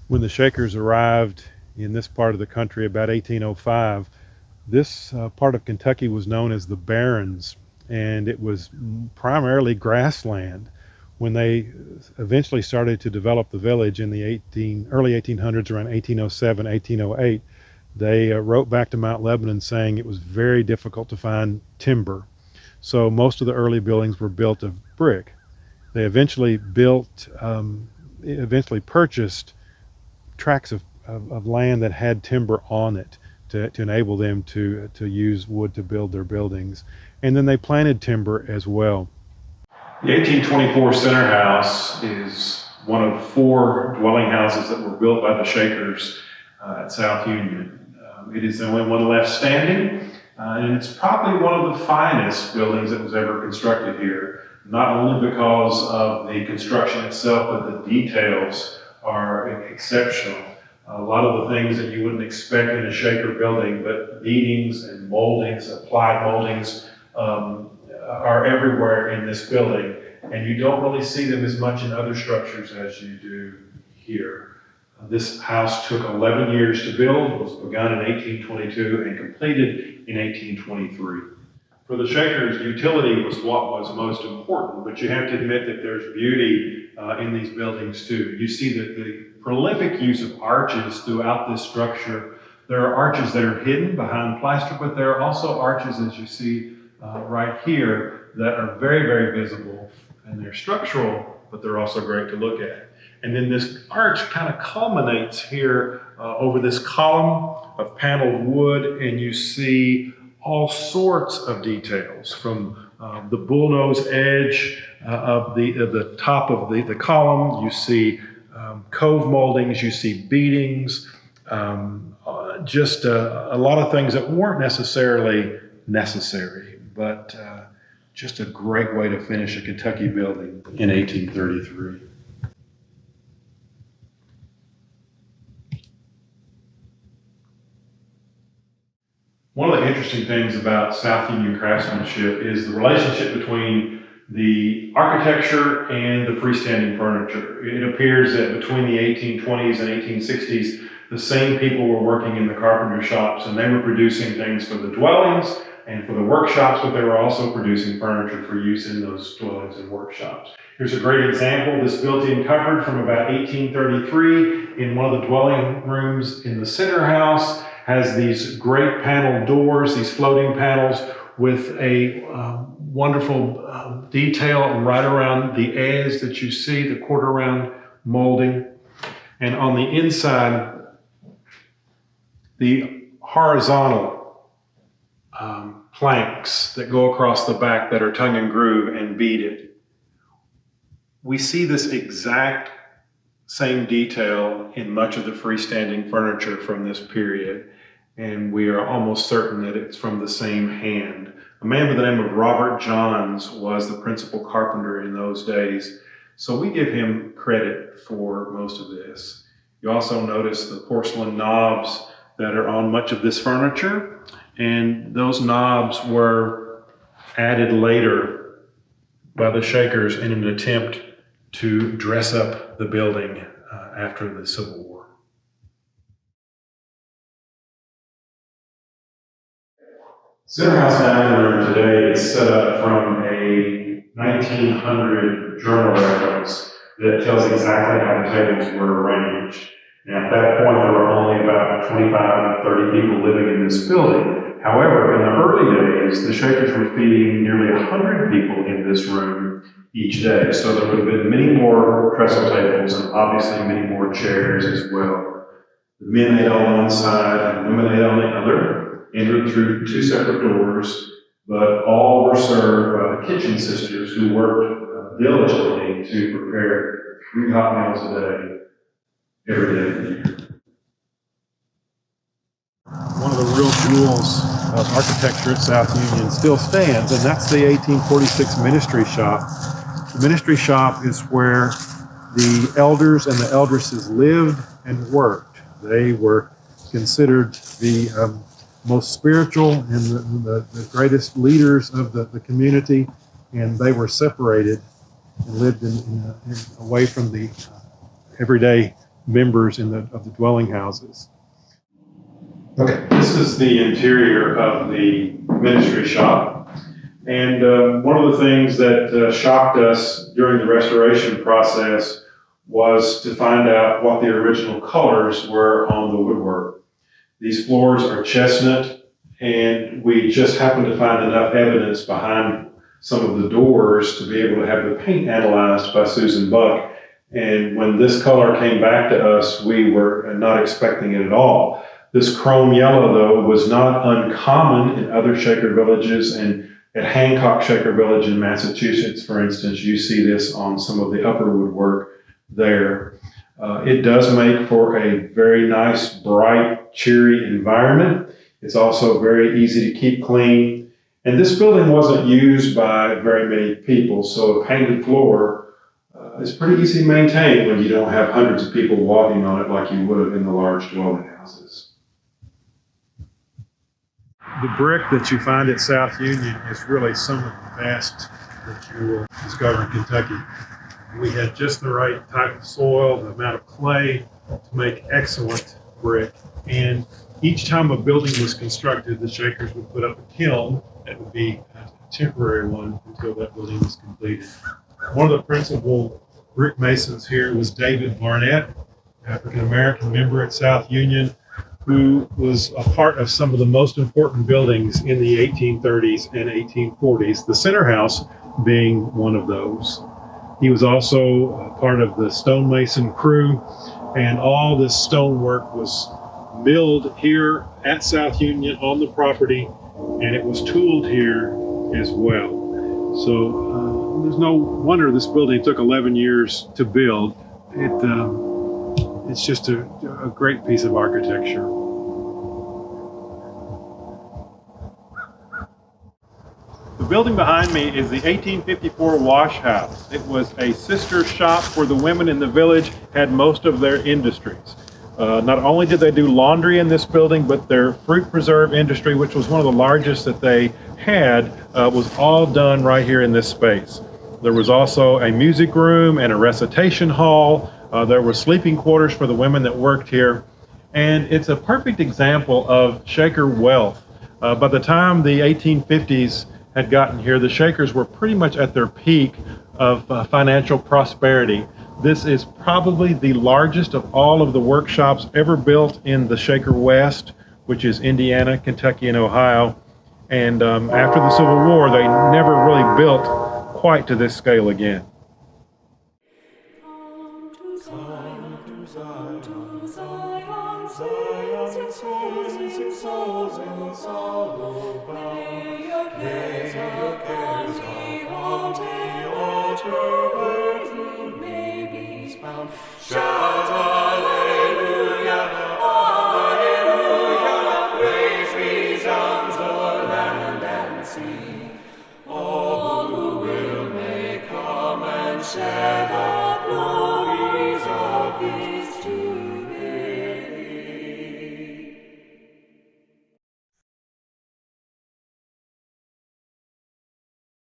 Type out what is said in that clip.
When the Shakers arrived in this part of the country about 1805, this part of Kentucky was known as the Barrens, and it was primarily grassland. When they eventually started to develop the village in the early 1800s, around 1807, 1808, they wrote back to Mount Lebanon saying it was very difficult to find timber. So most of the early buildings were built of brick. They eventually purchased tracts of land that had timber on it to enable them to use wood to build their buildings. And then they planted timber as well. The 1824 Center House is one of 4 dwelling houses that were built by the Shakers at South Union. It is the only one left standing, and it's probably one of the finest buildings that was ever constructed here, not only because of the construction itself, but the details are exceptional. A lot of the things that you wouldn't expect in a Shaker building, but beadings and moldings, applied moldings, are everywhere in this building, and you don't really see them as much in other structures as you do here. This house took 11 years to build, was begun in 1822 and completed in 1823. For the Shakers, utility was what was most important, but you have to admit that there's beauty in these buildings too. You see that the prolific use of arches throughout this structure. There are arches that are hidden behind plaster, but there are also arches, as you see right here, that are very, very visible, and they're structural, but they're also great to look at. And then this arch kind of culminates here over this column of paneled wood, and you see all sorts of details from the bullnose edge of the top of the column. You see cove moldings, you see beadings, just a lot of things that weren't necessarily necessary, but just a great way to finish a Kentucky building in 1833. One of the interesting things about South Union craftsmanship is the relationship between the architecture and the freestanding furniture. It appears that between the 1820s and 1860s, the same people were working in the carpenter shops, and they were producing things for the dwellings and for the workshops, but they were also producing furniture for use in those dwellings and workshops. Here's a great example. This built-in cupboard from about 1833 in one of the dwelling rooms in the center house has these great panel doors, these floating panels with a wonderful detail right around the edge that you see, the quarter round molding. And on the inside, the horizontal planks that go across the back that are tongue and groove and beaded. We see this exact same detail in much of the freestanding furniture from this period, and we are almost certain that it's from the same hand. A man by the name of Robert Johns was the principal carpenter in those days, so we give him credit for most of this. You also notice the porcelain knobs that are on much of this furniture, and those knobs were added later by the Shakers in an attempt to dress up the building after the Civil War. Center House Dining Room today is set up from a 1900 journal reference that tells exactly how the tables were arranged. Now, at that point, there were only about 25 to 30 people living in this building. However, in the early days, the Shakers were feeding nearly 100 people in this room each day. So there would have been many more trestle tables and obviously many more chairs as well. The men ate on one side and women ate on the other, entered through 2 separate doors, but all were served by the kitchen sisters who worked diligently to prepare 3 hot meals a day, every day of the year. One of the real jewels of architecture at South Union still stands, and that's the 1846 ministry shop. The ministry shop is where the elders and the eldresses lived and worked. They were considered the most spiritual and the greatest leaders of the community, and they were separated and lived away from the everyday members of the dwelling houses. Okay, this is the interior of the ministry shop. And one of the things that shocked us during the restoration process was to find out what the original colors were on the woodwork. These floors are chestnut, and we just happened to find enough evidence behind some of the doors to be able to have the paint analyzed by Susan Buck. And when this color came back to us, we were not expecting it at all. This chrome yellow, though, was not uncommon in other Shaker villages, and at Hancock Shaker Village in Massachusetts, for instance, you see this on some of the upper woodwork there. It does make for a very nice, bright, cheery environment. It's also very easy to keep clean. And this building wasn't used by very many people, so a painted floor is pretty easy to maintain when you don't have hundreds of people walking on it like you would in the large dwelling houses. The brick that you find at South Union is really some of the best that you will discover in Kentucky. We had just the right type of soil, the amount of clay to make excellent brick. And each time a building was constructed, the Shakers would put up a kiln that would be a temporary one until that building was completed. One of the principal brick masons here was David Barnett, African-American member at South Union, who was a part of some of the most important buildings in the 1830s and 1840s, the center house being one of those. He was also a part of the stonemason crew, and all this stonework was milled here at South Union on the property, and it was tooled here as well. So there's no wonder this building took 11 years to build. It's just a great piece of architecture. The building behind me is the 1854 wash house. It was a sister shop where the women in the village had most of their industries. Not only did they do laundry in this building, but their fruit preserve industry, which was one of the largest that they had, was all done right here in this space. There was also a music room and a recitation hall. There were sleeping quarters for the women that worked here. And it's a perfect example of Shaker wealth. By the time the 1850s had gotten here, the Shakers were pretty much at their peak of financial prosperity. This is probably the largest of all of the workshops ever built in the Shaker West, which is Indiana, Kentucky, and Ohio. And after the Civil War, they never really built quite to this scale again. Shout hallelujah, hallelujah, praise resounds the land and sea. All who will may come and share the glories of His